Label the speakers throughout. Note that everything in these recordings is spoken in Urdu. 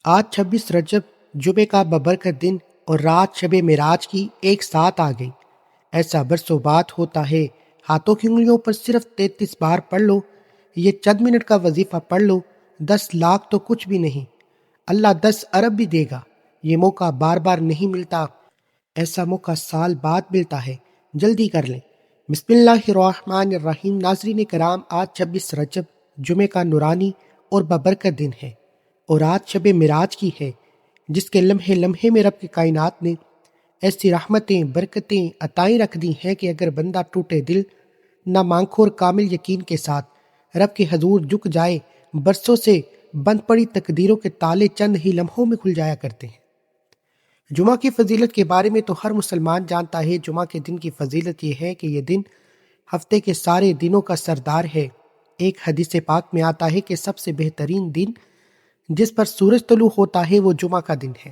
Speaker 1: آج 26 رجب جمعے کا ببرکت دن اور رات شب معراج کی ایک ساتھ آ گئی۔ ایسا برسوں بات ہوتا ہے، ہاتھوں کی انگلیوں پر صرف 33 بار پڑھ لو، یہ چند منٹ کا وظیفہ پڑھ لو، 10 لاکھ تو کچھ بھی نہیں، اللہ 10 ارب بھی دے گا۔ یہ موقع بار بار نہیں ملتا، ایسا موقع سال بعد ملتا ہے، جلدی کر لیں۔ بسم اللہ الرحمن الرحیم۔ ناظرین کرام، آج 26 رجب جمعے کا نورانی اور ببرکت دن ہے اور رات شب معراج کی ہے، جس کے لمحے لمحے میں رب کی کائنات نے ایسی رحمتیں برکتیں عطائیں رکھ دی ہیں کہ اگر بندہ ٹوٹے دل نہ مانکھو اور کامل یقین کے ساتھ رب کے حضور جھک جائے، برسوں سے بند پڑی تقدیروں کے تالے چند ہی لمحوں میں کھل جایا کرتے ہیں۔ جمعہ کی فضیلت کے بارے میں تو ہر مسلمان جانتا ہے۔ جمعہ کے دن کی فضیلت یہ ہے کہ یہ دن ہفتے کے سارے دنوں کا سردار ہے۔ ایک حدیث پاک میں آتا ہے کہ سب سے بہترین دن جس پر سورج طلوع ہوتا ہے وہ جمعہ کا دن ہے۔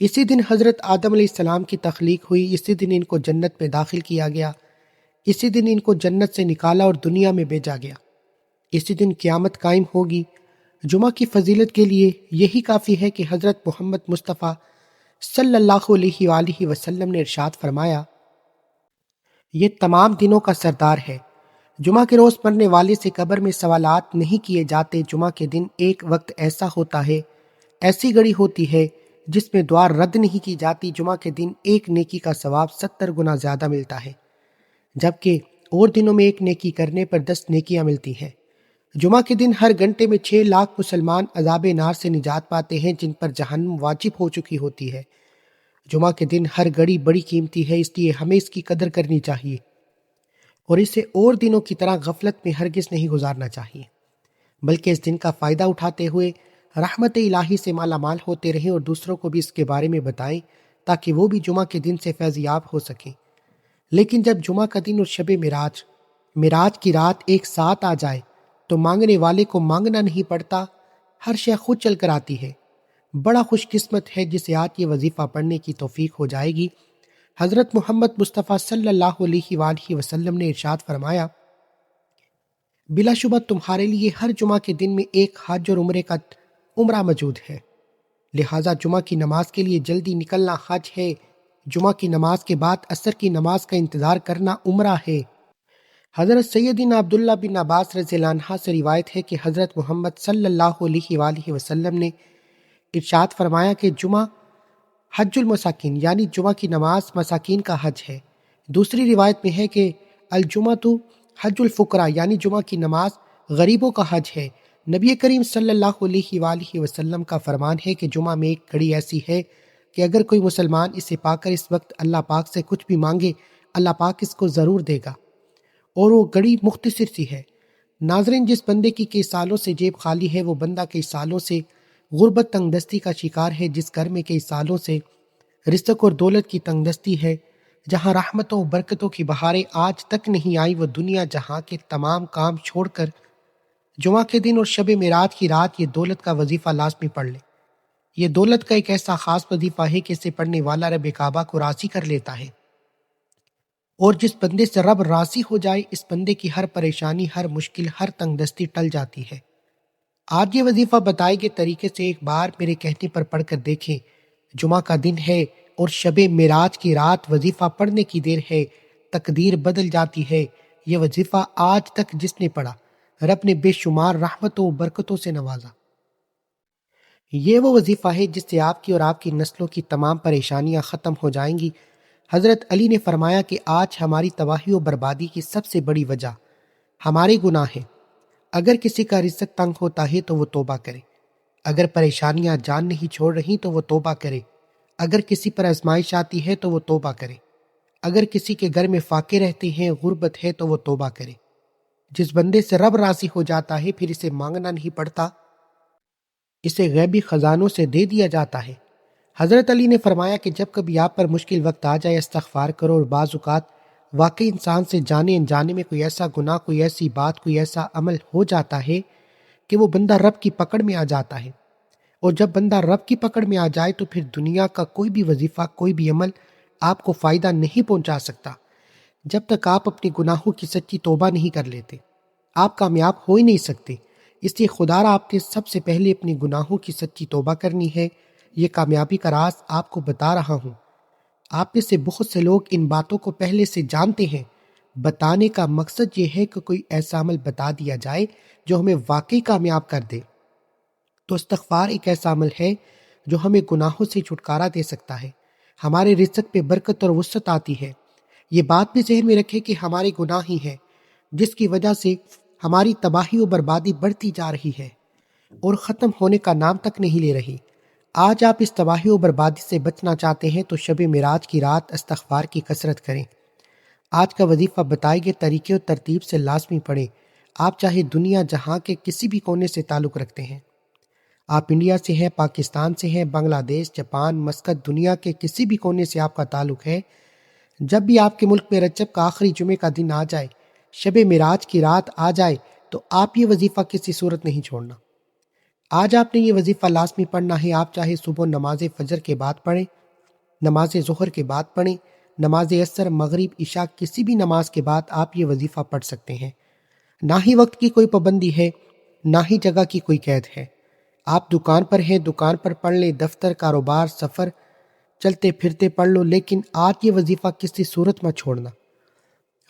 Speaker 1: اسی دن حضرت آدم علیہ السلام کی تخلیق ہوئی، اسی دن ان کو جنت میں داخل کیا گیا، اسی دن ان کو جنت سے نکالا اور دنیا میں بھیجا گیا، اسی دن قیامت قائم ہوگی۔ جمعہ کی فضیلت کے لیے یہی کافی ہے کہ حضرت محمد مصطفیٰ صلی اللہ علیہ وآلہ وسلم نے ارشاد فرمایا، یہ تمام دنوں کا سردار ہے۔ جمعہ کے روز مرنے والے سے قبر میں سوالات نہیں کیے جاتے۔ جمعہ کے دن ایک وقت ایسا ہوتا ہے، ایسی گھڑی ہوتی ہے جس میں دعا رد نہیں کی جاتی۔ جمعہ کے دن ایک نیکی کا ثواب 70 گنا زیادہ ملتا ہے، جبکہ اور دنوں میں ایک نیکی کرنے پر 10 نیکیاں ملتی ہیں۔ جمعہ کے دن ہر گھنٹے میں 6 لاکھ مسلمان عذاب نار سے نجات پاتے ہیں جن پر جہنم واجب ہو چکی ہوتی ہے۔ جمعہ کے دن ہر گھڑی بڑی قیمتی ہے، اس لیے ہمیں اس کی قدر کرنی چاہیے اور اسے اور دنوں کی طرح غفلت میں ہرگز نہیں گزارنا چاہیے، بلکہ اس دن کا فائدہ اٹھاتے ہوئے رحمت الہی سے مالا مال ہوتے رہیں اور دوسروں کو بھی اس کے بارے میں بتائیں تاکہ وہ بھی جمعہ کے دن سے فیض یاب ہو سکیں۔ لیکن جب جمعہ کا دن اور شب معراج کی رات ایک ساتھ آ جائے تو مانگنے والے کو مانگنا نہیں پڑتا، ہر شے خود چل کر آتی ہے۔ بڑا خوش قسمت ہے جسے آج یہ وظیفہ پڑھنے کی توفیق ہو جائے گی۔ حضرت محمد مصطفیٰ صلی اللہ علیہ وآلہ وسلم نے ارشاد فرمایا، بلا شبہ تمہارے لیے ہر جمعہ کے دن میں ایک حج اور عمرہ موجود ہے، لہٰذا جمعہ کی نماز کے لیے جلدی نکلنا حج ہے، جمعہ کی نماز کے بعد عصر کی نماز کا انتظار کرنا عمرہ ہے۔ حضرت سیدنا عبداللہ بن عباس رضی اللہ عنہ سے روایت ہے کہ حضرت محمد صلی اللہ علیہ وآلہ وسلم نے ارشاد فرمایا کہ جمعہ حج المساکین، یعنی جمعہ کی نماز مساکین کا حج ہے۔ دوسری روایت میں ہے کہ الجمعۃ حج الفقراء، یعنی جمعہ کی نماز غریبوں کا حج ہے۔ نبی کریم صلی اللہ علیہ وآلہ وسلم کا فرمان ہے کہ جمعہ میں ایک گھڑی ایسی ہے کہ اگر کوئی مسلمان اسے پا کر اس وقت اللہ پاک سے کچھ بھی مانگے، اللہ پاک اس کو ضرور دے گا، اور وہ گھڑی مختصر سی ہے۔ ناظرین، جس بندے کی کئی سالوں سے جیب خالی ہے، وہ بندہ کئی سالوں سے غربت تنگ دستی کا شکار ہے۔ جس گھر میں کئی سالوں سے رزق اور دولت کی تنگ دستی ہے، جہاں رحمتوں و برکتوں کی بہاریں آج تک نہیں آئی، وہ دنیا جہاں کے تمام کام چھوڑ کر جمعہ کے دن اور شب معراج کی رات یہ دولت کا وظیفہ لازمی پڑھ لے۔ یہ دولت کا ایک ایسا خاص وظیفہ ہے کہ اسے پڑھنے والا رب کعبہ کو راضی کر لیتا ہے، اور جس بندے سے رب راضی ہو جائے، اس بندے کی ہر پریشانی، ہر مشکل، ہر تنگ دستی ٹل جاتی ہے۔ آج یہ وظیفہ بتائے گئے طریقے سے ایک بار میرے کہنے پر پڑھ کر دیکھیں۔ جمعہ کا دن ہے اور شب معراج کی رات، وظیفہ پڑھنے کی دیر ہے، تقدیر بدل جاتی ہے۔ یہ وظیفہ آج تک جس نے پڑھا، رب نے بے شمار رحمتوں و برکتوں سے نوازا۔ یہ وہ وظیفہ ہے جس سے آپ کی اور آپ کی نسلوں کی تمام پریشانیاں ختم ہو جائیں گی۔ حضرت علی نے فرمایا کہ آج ہماری تباہی و بربادی کی سب سے بڑی وجہ ہمارے گناہ ہیں۔ اگر کسی کا رزق تنگ ہوتا ہے تو وہ توبہ کرے، اگر پریشانیاں جان نہیں چھوڑ رہی تو وہ توبہ کرے، اگر کسی پر آزمائش آتی ہے تو وہ توبہ کرے، اگر کسی کے گھر میں فاقے رہتے ہیں، غربت ہے تو وہ توبہ کرے۔ جس بندے سے رب راضی ہو جاتا ہے پھر اسے مانگنا نہیں پڑتا، اسے غیبی خزانوں سے دے دیا جاتا ہے۔ حضرت علی نے فرمایا کہ جب کبھی آپ پر مشکل وقت آ جائے، استغفار کرو، اور بعض اوقات واقعی انسان سے جانے انجانے میں کوئی ایسا گناہ، کوئی ایسی بات، کوئی ایسا عمل ہو جاتا ہے کہ وہ بندہ رب کی پکڑ میں آ جاتا ہے، اور جب بندہ رب کی پکڑ میں آ جائے تو پھر دنیا کا کوئی بھی وظیفہ، کوئی بھی عمل آپ کو فائدہ نہیں پہنچا سکتا۔ جب تک آپ اپنے گناہوں کی سچی توبہ نہیں کر لیتے، آپ کامیاب ہو ہی نہیں سکتے۔ اس لیے خدا را آپ نے سب سے پہلے اپنی گناہوں کی سچی توبہ کرنی ہے۔ یہ کامیابی کا راز آپ کو بتا رہا ہوں۔ آپ میں سے بہت سے لوگ ان باتوں کو پہلے سے جانتے ہیں۔ بتانے کا مقصد یہ ہے کہ کوئی ایسا عمل بتا دیا جائے جو ہمیں واقعی کامیاب کر دے۔ تو استغفار ایک ایسا عمل ہے جو ہمیں گناہوں سے چھٹکارا دے سکتا ہے، ہمارے رزق پہ برکت اور وسعت آتی ہے۔ یہ بات بھی ذہن میں رکھے کہ ہمارے گناہ ہی ہیں جس کی وجہ سے ہماری تباہی و بربادی بڑھتی جا رہی ہے اور ختم ہونے کا نام تک نہیں لے رہی۔ آج آپ اس تباہی و بربادی سے بچنا چاہتے ہیں تو شب معراج کی رات استغفار کی کثرت کریں۔ آج کا وظیفہ بتائے گئے طریقے اور ترتیب سے لازمی پڑھیں۔ آپ چاہے دنیا جہاں کے کسی بھی کونے سے تعلق رکھتے ہیں، آپ انڈیا سے ہیں، پاکستان سے ہیں، بنگلہ دیش، جاپان، مسقط، دنیا کے کسی بھی کونے سے آپ کا تعلق ہے، جب بھی آپ کے ملک میں رجب کا آخری جمعے کا دن آ جائے، شب معراج کی رات آ جائے، تو آپ یہ وظیفہ کسی صورت نہیں چھوڑنا۔ آج آپ نے یہ وظیفہ لازمی پڑھنا ہے۔ آپ چاہے صبح نماز فجر کے بعد پڑھیں، نماز ظہر کے بعد پڑھیں، نماز عصر، مغرب، عشاء، کسی بھی نماز کے بعد آپ یہ وظیفہ پڑھ سکتے ہیں۔ نہ ہی وقت کی کوئی پابندی ہے، نہ ہی جگہ کی کوئی قید ہے۔ آپ دکان پر ہیں، دکان پر پڑھ لیں، دفتر، کاروبار، سفر، چلتے پھرتے پڑھ لو، لیکن آج یہ وظیفہ کسی صورت مت چھوڑنا۔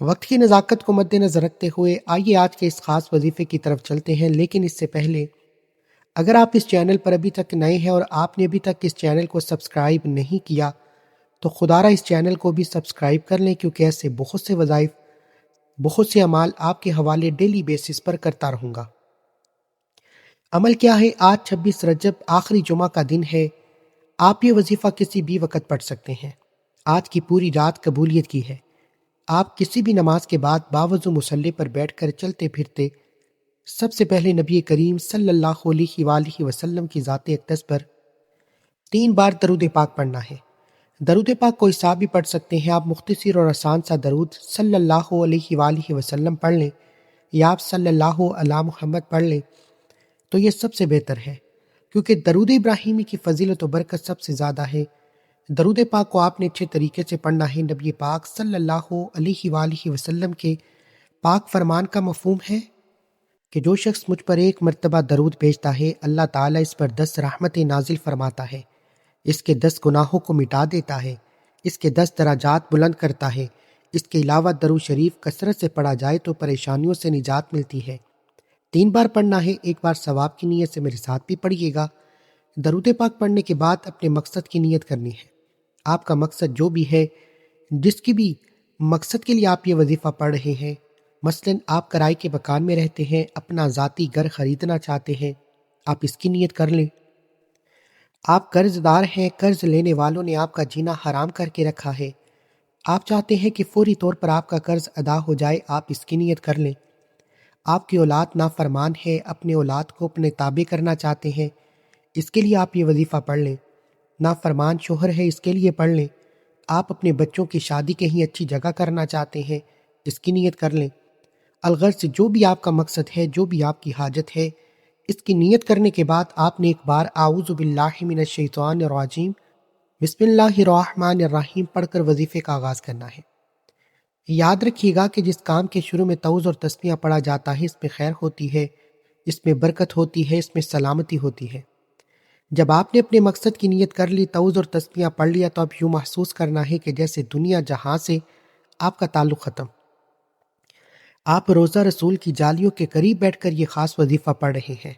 Speaker 1: وقت کی نزاکت کو مد نظر رکھتے ہوئے آئیے آج کے اس خاص وظیفے کی طرف چلتے ہیں، لیکن اس سے پہلے اگر آپ اس چینل پر ابھی تک نئے ہیں اور آپ نے ابھی تک اس چینل کو سبسکرائب نہیں کیا تو خدا را اس چینل کو بھی سبسکرائب کر لیں، کیونکہ ایسے بہت سے وظائف، بہت سے اعمال آپ کے حوالے ڈیلی بیسس پر کرتا رہوں گا۔ عمل کیا ہے؟ آج 26 رجب آخری جمعہ کا دن ہے۔ آپ یہ وظیفہ کسی بھی وقت پڑھ سکتے ہیں۔ آج کی پوری رات قبولیت کی ہے۔ آپ کسی بھی نماز کے بعد باوضو مصلی پر بیٹھ کر چلتے پھرتے سب سے پہلے نبی کریم صلی اللہ علیہ وآلہ وسلم کی ذات اقدس پر 3 بار درود پاک پڑھنا ہے۔ درود پاک کوئی سا بھی پڑھ سکتے ہیں۔ آپ مختصر اور آسان سا درود صلی اللہ علیہ وآلہ وسلم پڑھ لیں، یا آپ صلی اللہ علی محمد پڑھ لیں تو یہ سب سے بہتر ہے، کیونکہ درود ابراہیمی کی فضیلت و برکت سب سے زیادہ ہے۔ درود پاک کو آپ نے اچھے طریقے سے پڑھنا ہے۔ نبی پاک صلی اللہ علیہ وآلہ وسلم کے پاک فرمان کا مفہوم ہے کہ جو شخص مجھ پر 1 مرتبہ درود بھیجتا ہے، اللہ تعالیٰ اس پر 10 رحمتیں نازل فرماتا ہے، اس کے 10 گناہوں کو مٹا دیتا ہے، اس کے 10 درجات بلند کرتا ہے۔ اس کے علاوہ درود شریف کثرت سے پڑھا جائے تو پریشانیوں سے نجات ملتی ہے۔ 3 بار پڑھنا ہے۔ ایک بار ثواب کی نیت سے میرے ساتھ بھی پڑھیے گا۔ درود پاک پڑھنے کے بعد اپنے مقصد کی نیت کرنی ہے۔ آپ کا مقصد جو بھی ہے، جس کی بھی مقصد کے لیے آپ یہ وظیفہ پڑھ رہے ہیں، مثلاً آپ کرائے کے مکان میں رہتے ہیں، اپنا ذاتی گھر خریدنا چاہتے ہیں، آپ اس کی نیت کر لیں۔ آپ قرض دار ہیں، قرض لینے والوں نے آپ کا جینا حرام کر کے رکھا ہے، آپ چاہتے ہیں کہ فوری طور پر آپ کا قرض ادا ہو جائے، آپ اس کی نیت کر لیں۔ آپ کی اولاد نافرمان ہے، اپنے اولاد کو اپنے تابع کرنا چاہتے ہیں، اس کے لیے آپ یہ وظیفہ پڑھ لیں۔ نافرمان شوہر ہے، اس کے لیے پڑھ لیں۔ آپ اپنے بچوں کی شادی کہیں اچھی جگہ کرنا چاہتے ہیں، اس کی نیت کر لیں۔ الغرض جو بھی آپ کا مقصد ہے، جو بھی آپ کی حاجت ہے، اس کی نیت کرنے کے بعد آپ نے ایک بار اعوذ باللہ من الشیطان الرجیم بسم اللہ الرحمن الرحیم پڑھ کر وظیفے کا آغاز کرنا ہے۔ یاد رکھیے گا کہ جس کام کے شروع میں طوز اور تسمیہ پڑھا جاتا ہے، اس میں خیر ہوتی ہے، اس میں برکت ہوتی ہے، اس میں سلامتی ہوتی ہے۔ جب آپ نے اپنے مقصد کی نیت کر لی، طوز اور تسمیہ پڑھ لیا، تو اب یوں محسوس کرنا ہے کہ جیسے دنیا جہاں سے آپ کا تعلق ختم۔ آپ روزہ رسول کی جالیوں کے قریب بیٹھ کر یہ خاص وظیفہ پڑھ رہے ہیں،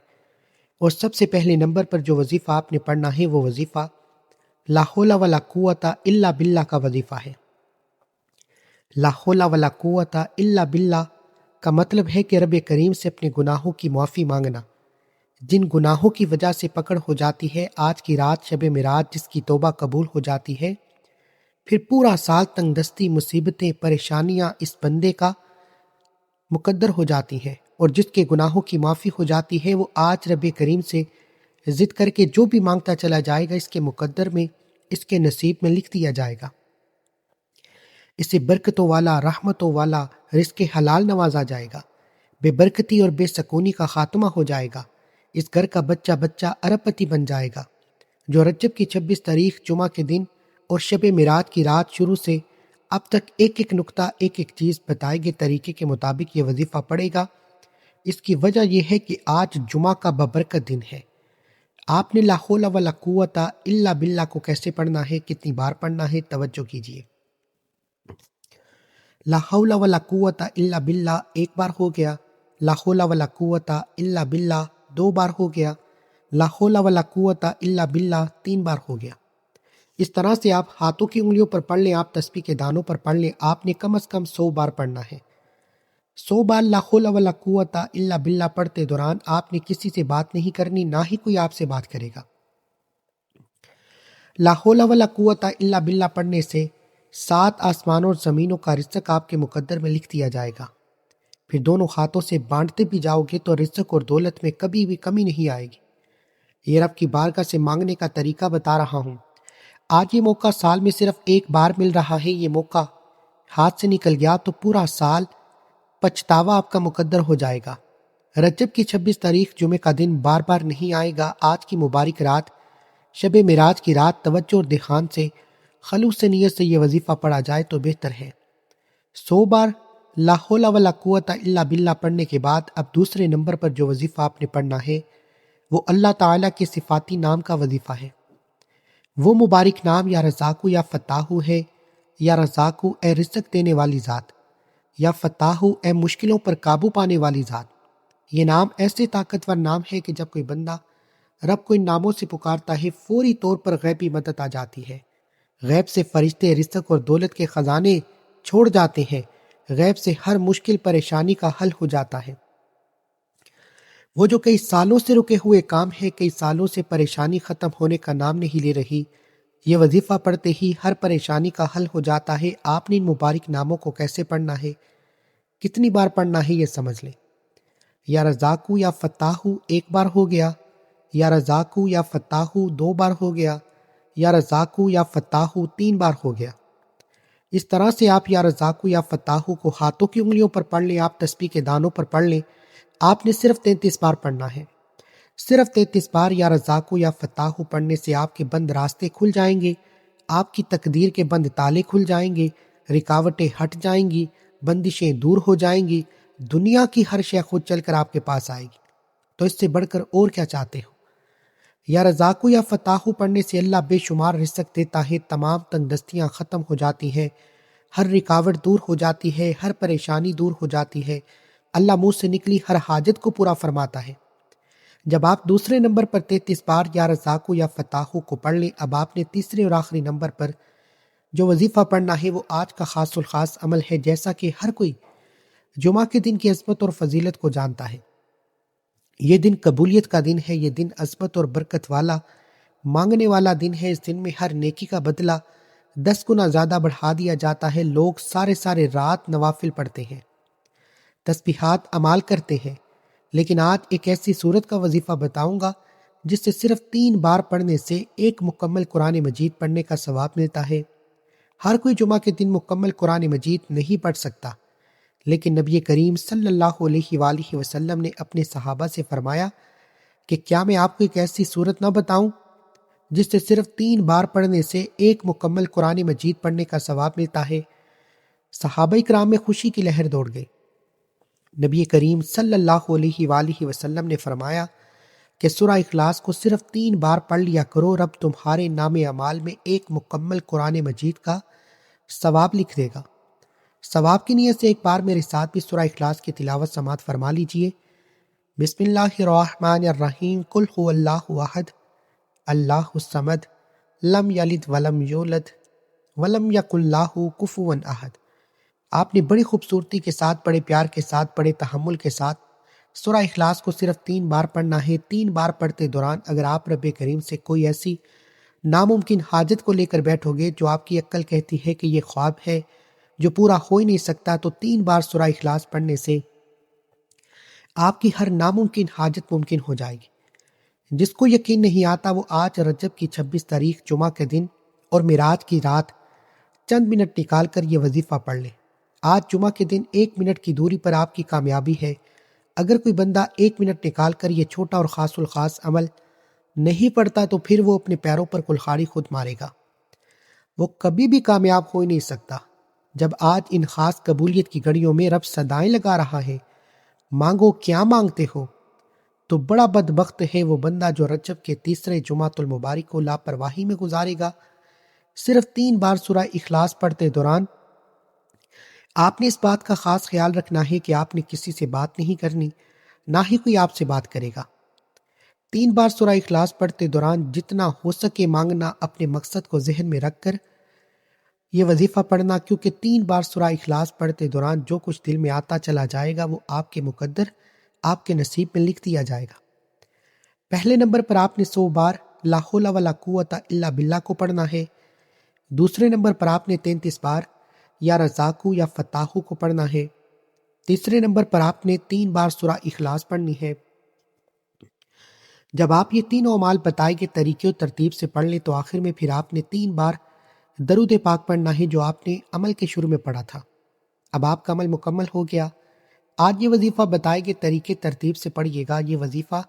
Speaker 1: اور سب سے پہلے نمبر پر جو وظیفہ آپ نے پڑھنا ہے وہ وظیفہ لا حول ولا قوت الا باللہ کا وظیفہ ہے۔ لا حول ولا قوت الا باللہ کا مطلب ہے کہ رب کریم سے اپنے گناہوں کی معافی مانگنا، جن گناہوں کی وجہ سے پکڑ ہو جاتی ہے آج کی رات شب معراج، جس کی توبہ قبول ہو جاتی ہے، پھر پورا سال تنگ دستی، مصیبتیں، پریشانیاں اس بندے کا مقدر ہو جاتی ہیں، اور جس کے گناہوں کی معافی ہو جاتی ہے وہ آج رب کریم سے ضد کر کے جو بھی مانگتا چلا جائے گا، اس کے مقدر میں، اس کے نصیب میں لکھ دیا جائے گا۔ اسے برکتوں والا، رحمتوں والا، رزق حلال نوازا جائے گا، بے برکتی اور بے سکونی کا خاتمہ ہو جائے گا۔ اس گھر کا بچہ بچہ ارب پتی بن جائے گا۔ جو رجب کی 26 تاریخ جمعہ کے دن اور شب معراج کی رات شروع سے اب تک ایک ایک نقطہ، ایک ایک چیز بتائے گئے طریقے کے مطابق یہ وظیفہ پڑھے گا، اس کی وجہ یہ ہے کہ آج جمعہ کا ببرکت دن ہے۔ آپ نے لا حول ولا قوت الا باللہ کو کیسے پڑھنا ہے، کتنی بار پڑھنا ہے، توجہ کیجیے۔ لا حول ولا قوت الا باللہ ایک بار ہو گیا، لا حول ولا قوت الا باللہ دو بار ہو گیا، لا حول ولا قوت الا باللہ تین بار ہو گیا۔ اس طرح سے آپ ہاتھوں کی انگلیوں پر پڑھ لیں، آپ تسبیح کے دانوں پر پڑھ لیں، آپ نے کم از کم 100 بار پڑھنا ہے۔ 100 بار لا حول ولا قوت الا باللہ پڑھتے دوران آپ نے کسی سے بات نہیں کرنی، نہ ہی کوئی آپ سے بات کرے گا۔ لا حول ولا قوت الا باللہ پڑھنے سے 7 آسمانوں اور زمینوں کا رزق آپ کے مقدر میں لکھ دیا جائے گا۔ پھر دونوں ہاتھوں سے بانٹتے بھی جاؤ گے تو رزق اور دولت میں کبھی بھی کمی نہیں آئے گی۔ یہ رب کی بارگاہ سے مانگنے کا طریقہ بتا رہا ہوں۔ آج یہ موقع سال میں صرف ایک بار مل رہا ہے، یہ موقع ہاتھ سے نکل گیا تو پورا سال پچھتاوا آپ کا مقدر ہو جائے گا۔ رجب کی 26 تاریخ جمعے کا دن بار بار نہیں آئے گا۔ آج کی مبارک رات، شب معراج کی رات، توجہ اور دھیان سے خلوص نیت سے یہ وظیفہ پڑھا جائے تو بہتر ہے۔ 100 بار لا حول ولا قوت الا باللہ پڑھنے کے بعد اب دوسرے نمبر پر جو وظیفہ آپ نے پڑھنا ہے وہ اللہ تعالیٰ کے صفاتی نام کا وظیفہ ہے۔ وہ مبارک نام یا رزاقو یا فتاحو ہے۔ یا رزاقو اے رزق دینے والی ذات، یا فتاحو اے مشکلوں پر قابو پانے والی ذات۔ یہ نام ایسے طاقتور نام ہے کہ جب کوئی بندہ رب کو ان ناموں سے پکارتا ہے فوری طور پر غیبی مدد آ جاتی ہے۔ غیب سے فرشتے رزق اور دولت کے خزانے چھوڑ جاتے ہیں۔ غیب سے ہر مشکل پریشانی کا حل ہو جاتا ہے۔ وہ جو کئی سالوں سے رکے ہوئے کام ہے، کئی سالوں سے پریشانی ختم ہونے کا نام نہیں لے رہی، یہ وظیفہ پڑھتے ہی ہر پریشانی کا حل ہو جاتا ہے۔ آپ نے ان مبارک ناموں کو کیسے پڑھنا ہے، کتنی بار پڑھنا ہے، یہ سمجھ لیں۔ یا رزاقو یا فتاحو ایک بار ہو گیا، یا رزاقو یا فتاحو دو بار ہو گیا، یا رزاقو یا فتاحو تین بار ہو گیا۔ اس طرح سے آپ یا رزاقو یا فتاحو کو ہاتھوں کی انگلیوں پر پڑھ لیں، آپ تسبیح کے دانوں پر پڑھ لیں۔ آپ نے صرف 33 بار پڑھنا ہے۔ صرف 33 بار یا رزاقو یا فتاحو پڑھنے سے آپ کے بند راستے کھل جائیں گے، آپ کی تقدیر کے بند تالے کھل جائیں گے، رکاوٹیں ہٹ جائیں گی، بندشیں دور ہو جائیں گی، دنیا کی ہر شے خود چل کر آپ کے پاس آئے گی۔ تو اس سے بڑھ کر اور کیا چاہتے ہو؟ یا رزاقو یا فتاحو پڑھنے سے اللہ بے شمار رزق دیتا ہے، تمام تنگ دستیاں ختم ہو جاتی ہیں، ہر رکاوٹ دور ہو جاتی ہے، ہر پریشانی دور ہو جاتی ہے، اللہ منہ سے نکلی ہر حاجت کو پورا فرماتا ہے۔ جب آپ دوسرے نمبر پر 33 بار یا رزاقو یا فتاحو کو پڑھ لیں، اب آپ نے تیسرے اور آخری نمبر پر جو وظیفہ پڑھنا ہے وہ آج کا خاص الخاص عمل ہے۔ جیسا کہ ہر کوئی جمعہ کے دن کی عظمت اور فضیلت کو جانتا ہے، یہ دن قبولیت کا دن ہے، یہ دن عظمت اور برکت والا، مانگنے والا دن ہے۔ اس دن میں ہر نیکی کا بدلہ 10 گنا زیادہ بڑھا دیا جاتا ہے۔ لوگ سارے رات نوافل پڑھتے ہیں، تسبیحات اعمال کرتے ہیں، لیکن آج ایک ایسی صورت کا وظیفہ بتاؤں گا جس سے صرف 3 بار پڑھنے سے ایک مکمل قرآن مجید پڑھنے کا ثواب ملتا ہے۔ ہر کوئی جمعہ کے دن مکمل قرآن مجید نہیں پڑھ سکتا، لیکن نبی کریم صلی اللہ علیہ وآلہ وسلم نے اپنے صحابہ سے فرمایا کہ کیا میں آپ کو ایک ایسی صورت نہ بتاؤں جس سے صرف 3 بار پڑھنے سے ایک مکمل قرآن مجید پڑھنے کا ثواب ملتا ہے۔ صحابہ کرام میں خوشی کی لہر دوڑ گئی۔ نبی کریم صلی اللہ علیہ وآلہ وسلم نے فرمایا کہ سورہ اخلاص کو صرف 3 بار پڑھ لیا کرو، رب تمہارے نام اعمال میں ایک مکمل قرآن مجید کا ثواب لکھ دے گا۔ ثواب کی نیت سے ایک بار میرے ساتھ بھی سورہ اخلاص کی تلاوت سماعت فرما لیجئے۔ بسم اللہ الرحمن الرحیم، قل هو اللہ احد اللہ الصمد لم یلد ولم یولد ولم یکن لہ کفوا احد۔ آپ نے بڑی خوبصورتی کے ساتھ، بڑے پیار کے ساتھ، بڑے تحمل کے ساتھ سورہ اخلاص کو صرف 3 بار پڑھنا ہے۔ 3 بار پڑھتے دوران اگر آپ رب کریم سے کوئی ایسی ناممکن حاجت کو لے کر بیٹھو گے جو آپ کی عقل کہتی ہے کہ یہ خواب ہے جو پورا ہو ہی نہیں سکتا، تو 3 بار سورہ اخلاص پڑھنے سے آپ کی ہر ناممکن حاجت ممکن ہو جائے گی۔ جس کو یقین نہیں آتا وہ آج رجب کی 26 تاریخ جمعہ کے دن اور معراج کی رات چند منٹ نکال کر یہ وظیفہ پڑھ لیں۔ آج جمعہ کے دن 1 منٹ کی دوری پر آپ کی کامیابی ہے۔ اگر کوئی بندہ 1 منٹ نکال کر یہ چھوٹا اور خاص الخاص عمل نہیں پڑھتا تو پھر وہ اپنے پیروں پر کلہاڑی خود مارے گا، وہ کبھی بھی کامیاب ہو ہی نہیں سکتا۔ جب آج ان خاص قبولیت کی گھڑیوں میں رب صدائیں لگا رہا ہے، مانگو کیا مانگتے ہو؟ تو بڑا بدبخت ہے وہ بندہ جو رجب کے تیسرے جمعۃ المبارک کو لاپرواہی میں گزارے گا۔ صرف 3 بار سورہ اخلاص پڑھتے دوران آپ نے اس بات کا خاص خیال رکھنا ہے کہ آپ نے کسی سے بات نہیں کرنی، نہ ہی کوئی آپ سے بات کرے گا۔ 3 بار سورہ اخلاص پڑھتے دوران جتنا ہو سکے مانگنا، اپنے مقصد کو ذہن میں رکھ کر یہ وظیفہ پڑھنا، کیونکہ 3 بار سورہ اخلاص پڑھتے دوران جو کچھ دل میں آتا چلا جائے گا وہ آپ کے مقدر، آپ کے نصیب میں لکھ دیا جائے گا۔ پہلے نمبر پر آپ نے 100 بار لا حول ولا قوت الا باللہ کو پڑھنا ہے۔ دوسرے نمبر پر آپ نے 33 بار یا رزاقو یا فتاحو کو پڑھنا ہے۔ تیسرے نمبر پر آپ نے 3 بار سورہ اخلاص پڑھنی ہے۔ جب آپ یہ تینوں اعمال بتائے گئے طریقے و ترتیب سے پڑھ لیں تو آخر میں پھر آپ نے 3 بار درود پاک پڑھنا ہے جو آپ نے عمل کے شروع میں پڑھا تھا۔ اب آپ کا عمل مکمل ہو گیا۔ آج یہ وظیفہ بتائے گئے طریقے ترتیب سے پڑھیے گا۔ یہ وظیفہ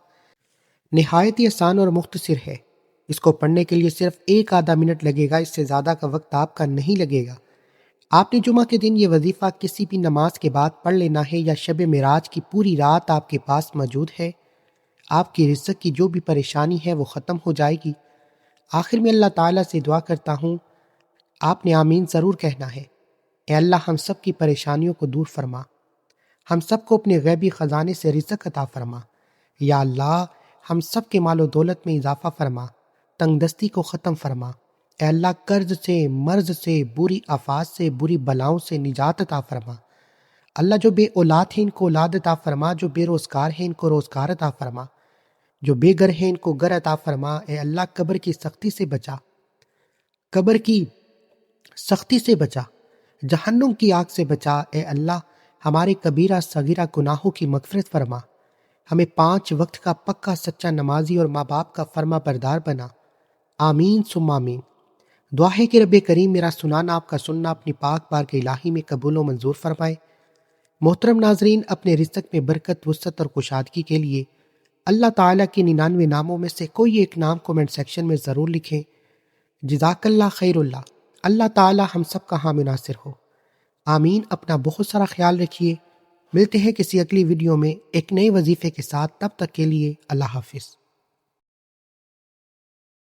Speaker 1: نہایت ہی آسان اور مختصر ہے۔ اس کو پڑھنے کے لیے صرف 1 منٹ لگے گا، اس سے زیادہ کا وقت آپ کا نہیں لگے گا۔ آپ نے جمعہ کے دن یہ وظیفہ کسی بھی نماز کے بعد پڑھ لینا ہے، یا شب معراج کی پوری رات آپ کے پاس موجود ہے۔ آپ کی رزق کی جو بھی پریشانی ہے وہ ختم ہو جائے گی۔ آخر میں اللہ تعالیٰ سے دعا کرتا ہوں، آپ نے آمین ضرور کہنا ہے۔ اے اللہ ہم سب کی پریشانیوں کو دور فرما، ہم سب کو اپنے غیبی خزانے سے رزق عطا فرما۔ یا اللہ ہم سب کے مال و دولت میں اضافہ فرما، تنگ دستی کو ختم فرما۔ اے اللہ قرض سے، مرض سے، بری آفات سے، بری بلاؤں سے نجات عطا فرما۔ اللہ جو بے اولاد ہیں ان کو اولاد عطا فرما، جو بے روزگار ہیں ان کو روزگار عطا فرما، جو بے گھر ہیں ان کو گھر عطا فرما۔ اے اللہ قبر کی سختی سے بچا، قبر کی سختی سے بچا، جہنم کی آگ سے بچا۔ اے اللہ ہمارے کبیرہ صغیرہ گناہوں کی مغفرت فرما، ہمیں 5 وقت کا پکا سچا نمازی اور ماں باپ کا فرما بردار بنا۔ آمین ثم آمین۔ دعا ہے کہ رب کریم میرا سنانا، آپ کا سننا اپنی پاک بارگاہ الہی میں قبول و منظور فرمائے۔ محترم ناظرین، اپنے رزق میں برکت، وسعت اور کشادگی کے لیے اللہ تعالیٰ کے 99 ناموں میں سے کوئی ایک نام کومنٹ سیکشن میں ضرور لکھیں۔ جزاک اللہ خیر اللہ۔ اللہ تعالیٰ ہم سب کا حامی ناصر ہو، آمین۔ اپنا بہت سارا خیال رکھیے۔ ملتے ہیں کسی اگلی ویڈیو میں ایک نئے وظیفے کے ساتھ، تب تک کے لیے اللہ حافظ۔